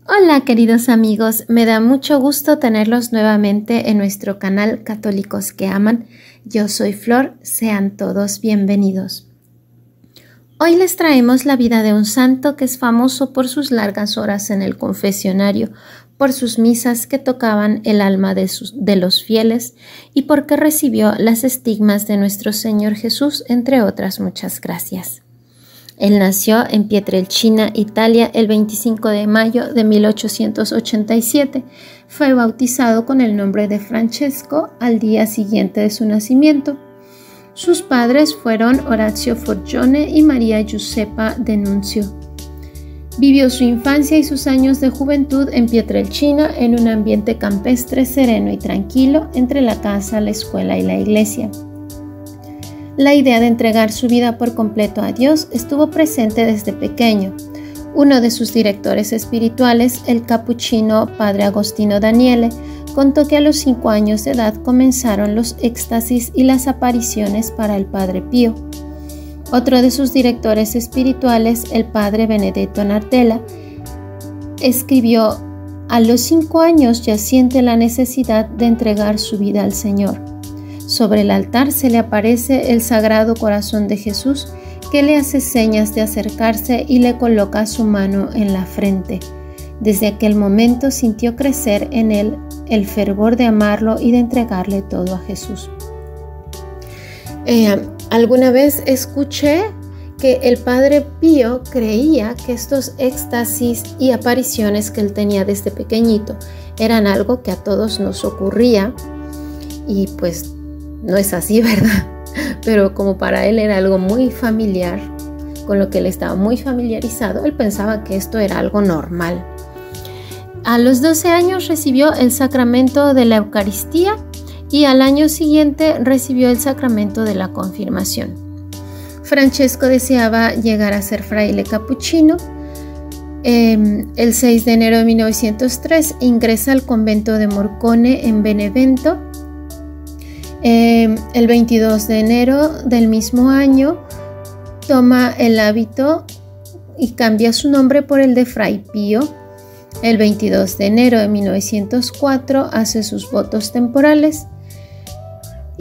Hola queridos amigos, me da mucho gusto tenerlos nuevamente en nuestro canal Católicos que Aman. Yo soy Flor, sean todos bienvenidos. Hoy les traemos la vida de un santo que es famoso por sus largas horas en el confesionario, por sus misas que tocaban el alma de los fieles y porque recibió las estigmas de nuestro Señor Jesús, entre otras muchas gracias. Él nació en Pietrelcina, Italia, el 25 de mayo de 1887. Fue bautizado con el nombre de Francesco al día siguiente de su nacimiento. Sus padres fueron Orazio Forgione y María Giuseppa D'Annunzio. Vivió su infancia y sus años de juventud en Pietrelcina en un ambiente campestre sereno y tranquilo entre la casa, la escuela y la iglesia. La idea de entregar su vida por completo a Dios estuvo presente desde pequeño. Uno de sus directores espirituales, el capuchino padre Agostino Daniele, contó que a los 5 años de edad comenzaron los éxtasis y las apariciones para el padre Pío. Otro de sus directores espirituales, el padre Benedetto Nardella, escribió: a los 5 años ya siente la necesidad de entregar su vida al Señor. Sobre el altar se le aparece el Sagrado Corazón de Jesús, que le hace señas de acercarse y le coloca su mano en la frente. Desde aquel momento sintió crecer en él el fervor de amarlo y de entregarle todo a Jesús. Alguna vez escuché que el padre Pío creía que estos éxtasis y apariciones que él tenía desde pequeñito eran algo que a todos nos ocurría, y pues no es así, ¿verdad? Pero como para él era algo muy familiar, con lo que él estaba muy familiarizado, él pensaba que esto era algo normal. A los 12 años recibió el sacramento de la Eucaristía y al año siguiente recibió el sacramento de la confirmación. Francesco deseaba llegar a ser fraile capuchino. El 6 de enero de 1903 ingresa al convento de Morcone en Benevento. El 22 de enero del mismo año toma el hábito y cambia su nombre por el de Fray Pío. El 22 de enero de 1904 hace sus votos temporales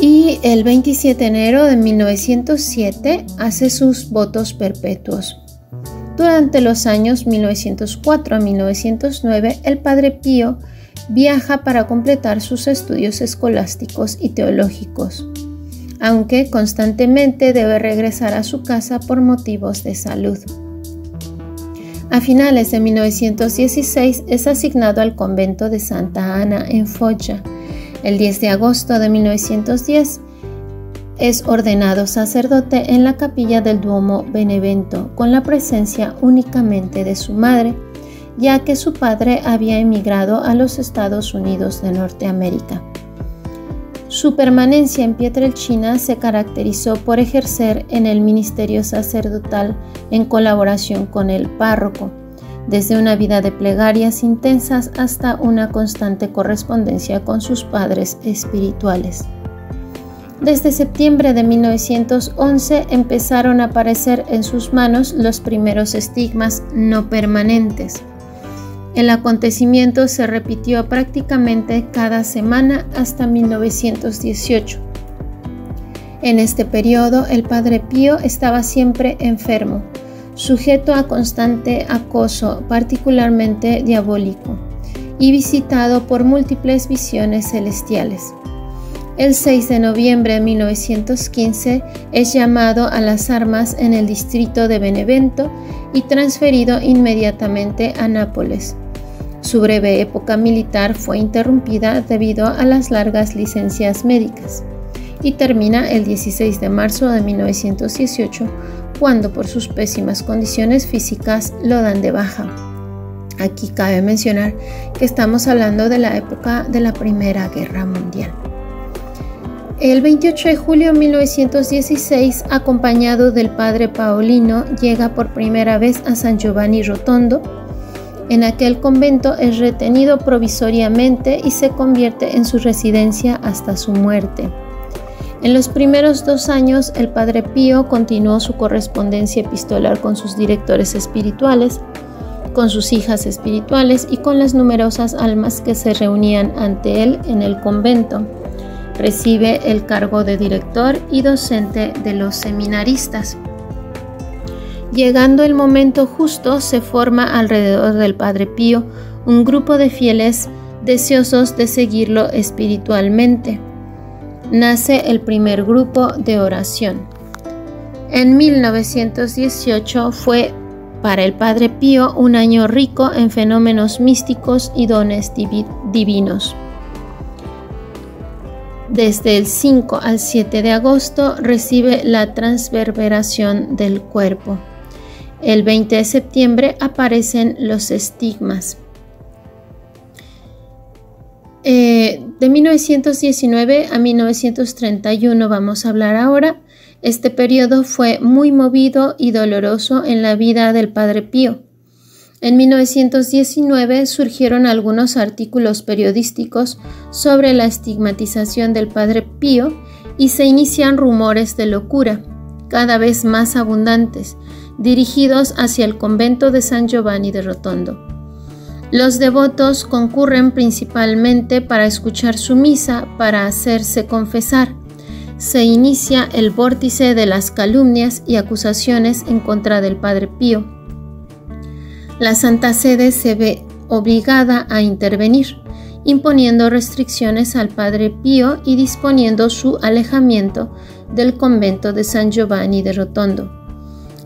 y el 27 de enero de 1907 hace sus votos perpetuos. Durante los años 1904 a 1909 el padre Pío viaja para completar sus estudios escolásticos y teológicos, aunque constantemente debe regresar a su casa por motivos de salud. A finales de 1916 es asignado al convento de Santa Ana en Foggia. El 10 de agosto de 1910 es ordenado sacerdote en la capilla del Duomo Benevento, con la presencia únicamente de su madre, ya que su padre había emigrado a los Estados Unidos de Norteamérica. Su permanencia en Pietrelcina se caracterizó por ejercer en el ministerio sacerdotal en colaboración con el párroco, desde una vida de plegarias intensas hasta una constante correspondencia con sus padres espirituales. Desde septiembre de 1911 empezaron a aparecer en sus manos los primeros estigmas no permanentes. El acontecimiento se repitió prácticamente cada semana hasta 1918. En este periodo, el padre Pío estaba siempre enfermo, sujeto a constante acoso, particularmente diabólico, y visitado por múltiples visiones celestiales. El 6 de noviembre de 1915 es llamado a las armas en el distrito de Benevento y transferido inmediatamente a Nápoles. Su breve época militar fue interrumpida debido a las largas licencias médicas y termina el 16 de marzo de 1918, cuando por sus pésimas condiciones físicas lo dan de baja. Aquí cabe mencionar que estamos hablando de la época de la Primera Guerra Mundial. El 28 de julio de 1916, acompañado del padre Paolino, llega por primera vez a San Giovanni Rotondo. En aquel convento es retenido provisoriamente y se convierte en su residencia hasta su muerte. En los primeros 2 años, el padre Pío continuó su correspondencia epistolar con sus directores espirituales, con sus hijas espirituales y con las numerosas almas que se reunían ante él en el convento. Recibe el cargo de director y docente de los seminaristas. Llegando el momento justo, se forma alrededor del Padre Pío un grupo de fieles deseosos de seguirlo espiritualmente. Nace el primer grupo de oración. En 1918 fue para el Padre Pío un año rico en fenómenos místicos y dones divinos. Desde el 5 al 7 de agosto recibe la transverberación del cuerpo. El 20 de septiembre aparecen los estigmas. De 1919 a 1931 vamos a hablar ahora. Este periodo fue muy movido y doloroso en la vida del Padre Pío. En 1919 surgieron algunos artículos periodísticos sobre la estigmatización del Padre Pío y se inician rumores de locura, cada vez más abundantes, dirigidos hacia el convento de San Giovanni de Rotondo. Los devotos concurren principalmente para escuchar su misa, para hacerse confesar. Se inicia el vórtice de las calumnias y acusaciones en contra del Padre Pío. La Santa Sede se ve obligada a intervenir, imponiendo restricciones al Padre Pío y disponiendo su alejamiento del convento de San Giovanni de Rotondo.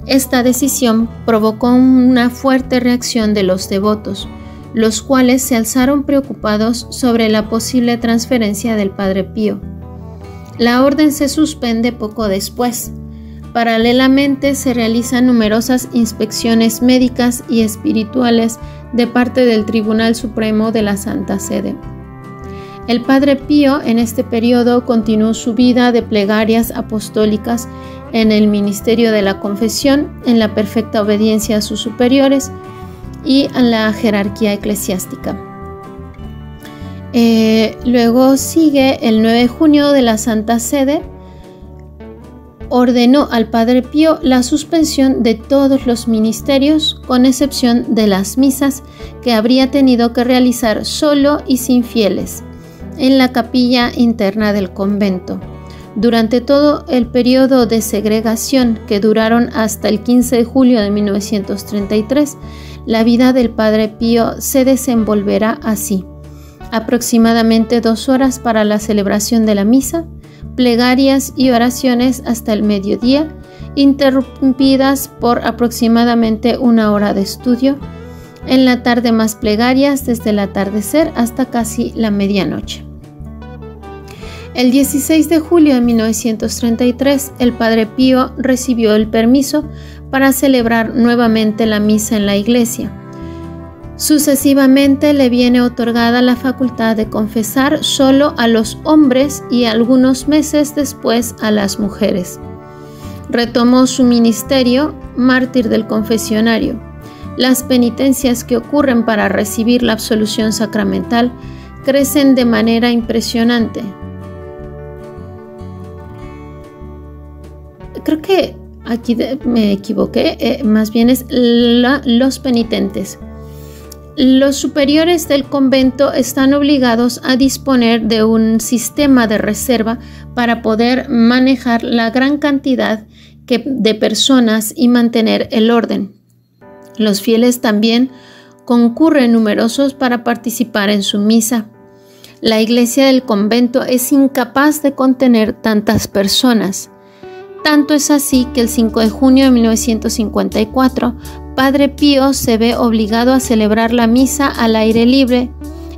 Esta decisión provocó una fuerte reacción de los devotos, los cuales se alzaron preocupados sobre la posible transferencia del Padre Pío. La orden se suspende poco después. Paralelamente se realizan numerosas inspecciones médicas y espirituales de parte del Tribunal Supremo de la Santa Sede. El Padre Pío en este periodo continuó su vida de plegarias apostólicas en el ministerio de la confesión, en la perfecta obediencia a sus superiores y a la jerarquía eclesiástica. Luego sigue el 9 de junio de la Santa Sede, ordenó al Padre Pío la suspensión de todos los ministerios, con excepción de las misas que habría tenido que realizar solo y sin fieles, en la capilla interna del convento. Durante todo el periodo de segregación, que duraron hasta el 15 de julio de 1933, la vida del Padre Pío se desenvolverá así: aproximadamente 2 horas para la celebración de la misa, plegarias y oraciones hasta el mediodía, interrumpidas por aproximadamente 1 hora de estudio. En la tarde más plegarias desde el atardecer hasta casi la medianoche. El 16 de julio de 1933, el Padre Pío recibió el permiso para celebrar nuevamente la misa en la iglesia. Sucesivamente le viene otorgada la facultad de confesar solo a los hombres y algunos meses después a las mujeres. Retomó su ministerio, mártir del confesionario. Las penitencias que ocurren para recibir la absolución sacramental crecen de manera impresionante. Creo que aquí me equivoqué, más bien es los penitentes. Los superiores del convento están obligados a disponer de un sistema de reserva para poder manejar la gran cantidad de personas y mantener el orden. Los fieles también concurren numerosos para participar en su misa. La iglesia del convento es incapaz de contener tantas personas. Tanto es así que el 5 de junio de 1954, Padre Pío se ve obligado a celebrar la misa al aire libre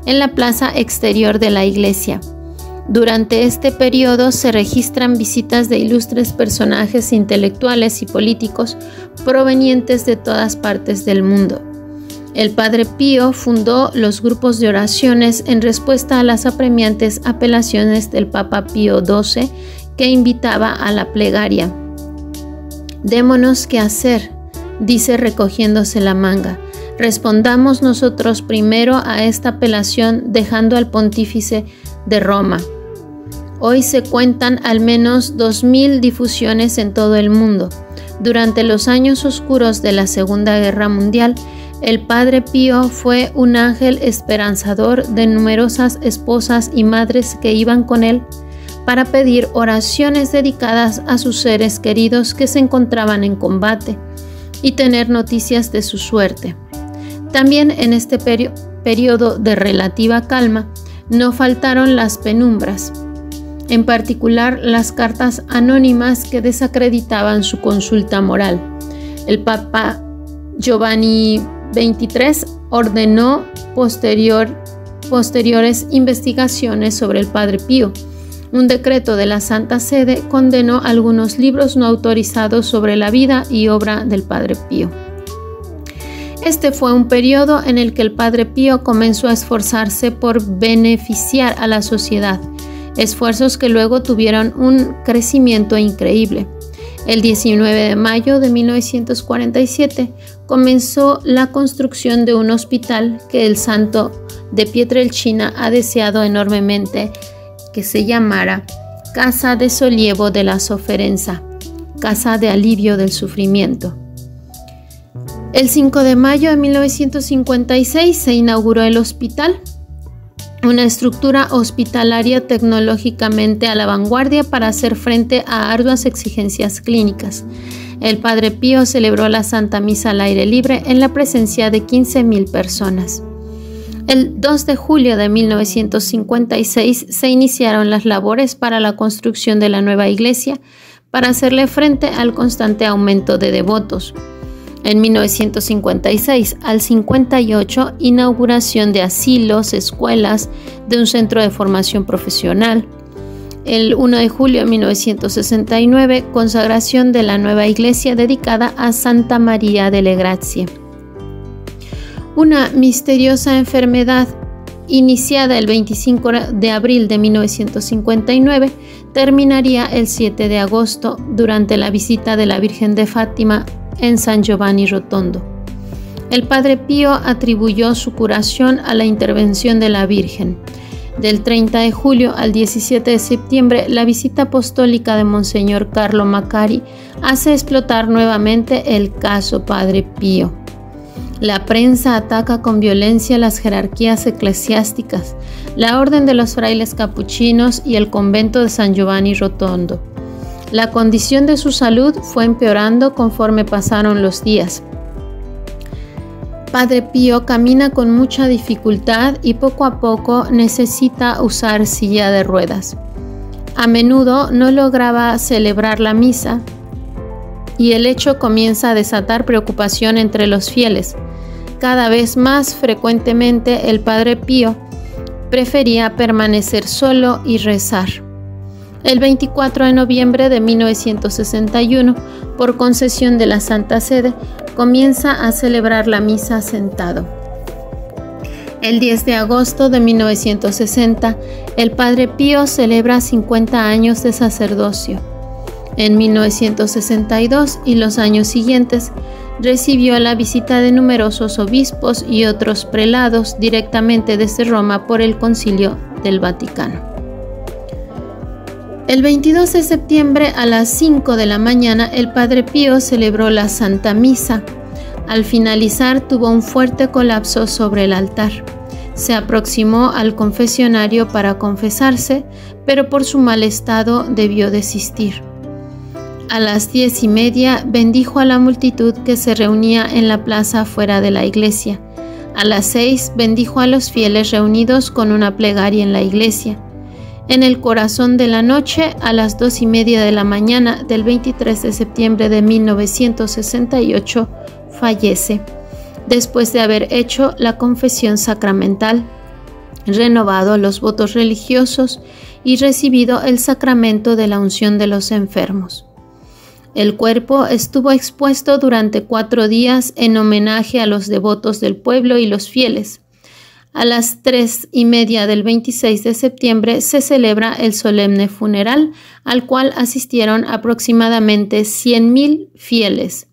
en la plaza exterior de la iglesia. Durante este periodo se registran visitas de ilustres personajes intelectuales y políticos provenientes de todas partes del mundo. El Padre Pío fundó los grupos de oraciones en respuesta a las apremiantes apelaciones del Papa Pío XII, que invitaba a la plegaria. «Démonos qué hacer», dice recogiéndose la manga. «Respondamos nosotros primero a esta apelación dejando al pontífice de Roma». Hoy se cuentan al menos 2000 difusiones en todo el mundo. Durante los años oscuros de la Segunda Guerra Mundial, El Padre Pío fue un ángel esperanzador de numerosas esposas y madres que iban con él para pedir oraciones dedicadas a sus seres queridos que se encontraban en combate y tener noticias de su suerte. También en este periodo de relativa calma no faltaron las penumbras, en particular las cartas anónimas que desacreditaban su consulta moral. El Papa Giovanni XXIII ordenó posteriores investigaciones sobre el Padre Pío. Un decreto de la Santa Sede condenó algunos libros no autorizados sobre la vida y obra del Padre Pío. Este fue un periodo en el que el Padre Pío comenzó a esforzarse por beneficiar a la sociedad, esfuerzos que luego tuvieron un crecimiento increíble. El 19 de mayo de 1947 comenzó la construcción de un hospital que el santo de Pietrelcina ha deseado enormemente que se llamara Casa de Sollievo de la Sofferenza, Casa de Alivio del Sufrimiento. El 5 de mayo de 1956 se inauguró el hospital, una estructura hospitalaria tecnológicamente a la vanguardia para hacer frente a arduas exigencias clínicas. El Padre Pío celebró la Santa Misa al aire libre en la presencia de 15,000 personas. El 2 de julio de 1956 se iniciaron las labores para la construcción de la nueva iglesia para hacerle frente al constante aumento de devotos. En 1956 al 58, inauguración de asilos, escuelas, de un centro de formación profesional. El 1 de julio de 1969, consagración de la nueva iglesia dedicada a Santa María delle Grazie. Una misteriosa enfermedad iniciada el 25 de abril de 1959 terminaría el 7 de agosto durante la visita de la Virgen de Fátima en San Giovanni Rotondo. El Padre Pío atribuyó su curación a la intervención de la Virgen. Del 30 de julio al 17 de septiembre, la visita apostólica de Monseñor Carlo Macari hace explotar nuevamente el caso Padre Pío. La prensa ataca con violencia las jerarquías eclesiásticas, la Orden de los Frailes Capuchinos y el convento de San Giovanni Rotondo. La condición de su salud fue empeorando conforme pasaron los días. Padre Pío camina con mucha dificultad y poco a poco necesita usar silla de ruedas. A menudo no lograba celebrar la misa y el hecho comienza a desatar preocupación entre los fieles. Cada vez más frecuentemente el Padre Pío prefería permanecer solo y rezar. El 24 de noviembre de 1961, por concesión de la Santa Sede, comienza a celebrar la misa sentado. El 10 de agosto de 1960, el Padre Pío celebra 50 años de sacerdocio. En 1962 y los años siguientes, recibió la visita de numerosos obispos y otros prelados directamente desde Roma por el Concilio del Vaticano. El 22 de septiembre a las 5 de la mañana, el Padre Pío celebró la Santa Misa. Al finalizar, tuvo un fuerte colapso sobre el altar. Se aproximó al confesionario para confesarse, pero por su mal estado debió desistir. A las 10:30 bendijo a la multitud que se reunía en la plaza fuera de la iglesia. A las 6 bendijo a los fieles reunidos con una plegaria en la iglesia. En el corazón de la noche, a las 2:30 de la mañana del 23 de septiembre de 1968, fallece, después de haber hecho la confesión sacramental, renovado los votos religiosos y recibido el sacramento de la unción de los enfermos. El cuerpo estuvo expuesto durante 4 días en homenaje a los devotos del pueblo y los fieles. A las 3:30 del 26 de septiembre se celebra el solemne funeral, al cual asistieron aproximadamente 100,000 fieles.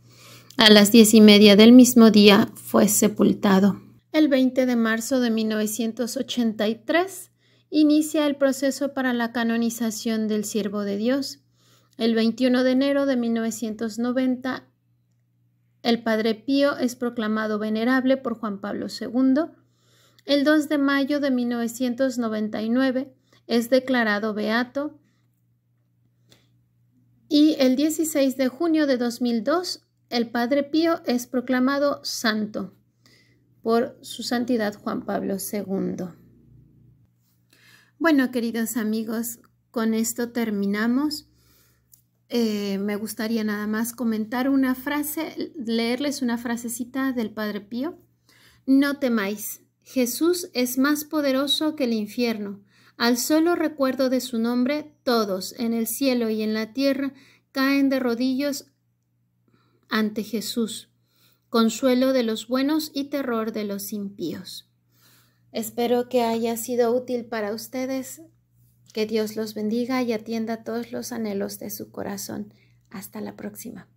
A las 10:30 del mismo día fue sepultado. El 20 de marzo de 1983 inicia el proceso para la canonización del siervo de Dios. El 21 de enero de 1990 El Padre Pío es proclamado venerable por Juan Pablo II. El 2 de mayo de 1999 es declarado beato. Y el 16 de junio de 2002, el Padre Pío es proclamado santo por su santidad Juan Pablo II. Bueno, queridos amigos, con esto terminamos. Me gustaría nada más comentar una frase, leerles una frasecita del Padre Pío. No temáis, Jesús es más poderoso que el infierno. Al solo recuerdo de su nombre, todos en el cielo y en la tierra caen de rodillas ante Jesús, consuelo de los buenos y terror de los impíos. Espero que haya sido útil para ustedes. Que Dios los bendiga y atienda todos los anhelos de su corazón. Hasta la próxima.